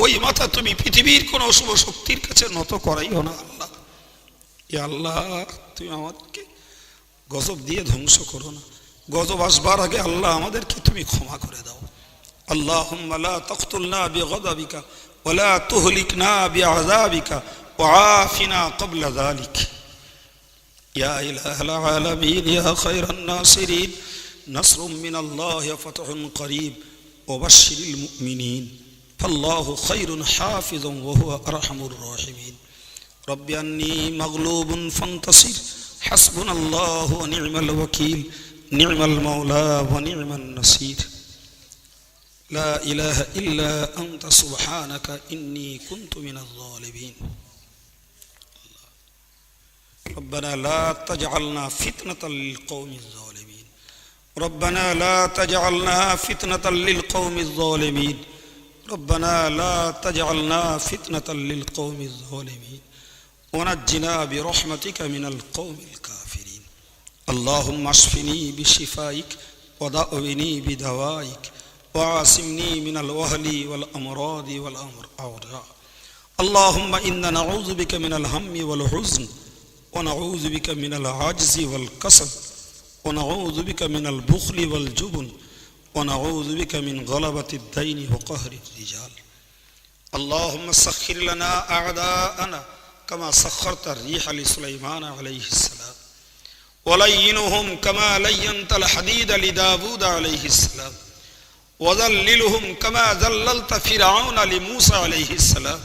ওই মাথা তুমি পৃথিবীর কোন অশুভ শক্তির কাছে নত করাইও না আল্লাহ। ইয়া আল্লাহ তুমি আমাদেরকে গজব দিয়ে ধ্বংস করো না, গজব আসবার আগে আল্লাহ আমাদেরকে তুমি ক্ষমা করে দাও। আল্লাহুম্মা লা তাকতুলনা বিগদাবিকা ওয়া লা তুহলিকনা বিআযাবিকা ওয়া আফিনা ক্বাবলা যালিক। ইয়া ইলাহাল আলামিন ইয়া খায়রান নাসিরিন নাসরুম মিনাল্লাহি ওয়া ফাতহুন করিব ওয়া বাশশিরিল মুমিনিন ফাল্লাহু খায়রুন হাফিজান ওয়া হুয়া আরহামুর রাহিমিন। রব্বি আন্নী মাগলুবুন ফান্তাসির হাসবুনাল্লাহু ওয়া নি'মাল ওয়াকিল নি'মাল মাওলা ওয়া নি'মান নাসির। লা ইলাহা ইল্লা আনতা সুবহানাকা ইন্নী কুনতু মিনাজ জালিমিন। ربنا لا تجعلنا فتنة للقوم الظالمين ربنا لا تجعلنا فتنة للقوم الظالمين ربنا لا تجعلنا فتنة للقوم الظالمين ونجنا برحمتك من القوم الكافرين اللهم اشفني بشفائك وداويني بدوائك وعاصمني من الوهل والأمراض والأوجاع اللهم إنا نعوذ بك من الهم والحزن ونعوذ بك من العجز والكسل ونعوذ بك من البخل والجبن ونعوذ بك من غلبة الدين وقهر الرجال اللهم سخر لنا أعداءنا كما سخرت الريح لسليمان عليه السلام ولينهم كما لينت الحديد لداود عليه السلام وذللهم كما ذللت فرعون لموسى عليه السلام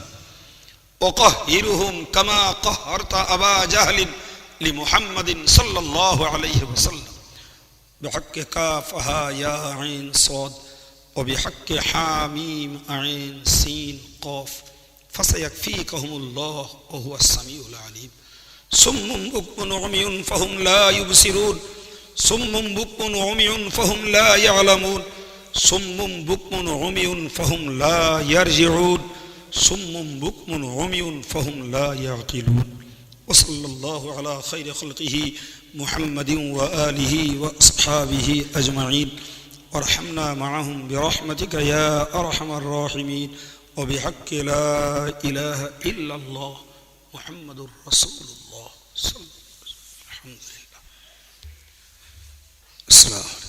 وقهرهم كما قهرت أبا جهل لمحمد صلى الله عليه وسلم بحق كافها يا عين صاد وبحق حاميم عين سين قاف فسيكفيكهم الله وهو السميع العليم صم بكم عمي فهم لا يبصرون صم بكم عمي فهم لا يعلمون صم بكم عمي فهم لا يرجعون صم بكم عمي فهم لا يعقلون وصلى الله على خير خلقه محمد وآله وأصحابه أجمعين وارحمنا معهم برحمتك يا أرحم الراحمين وبحق لا إله إلا الله محمد رسول الله صلى الله عليه وسلم الحمد لله السلام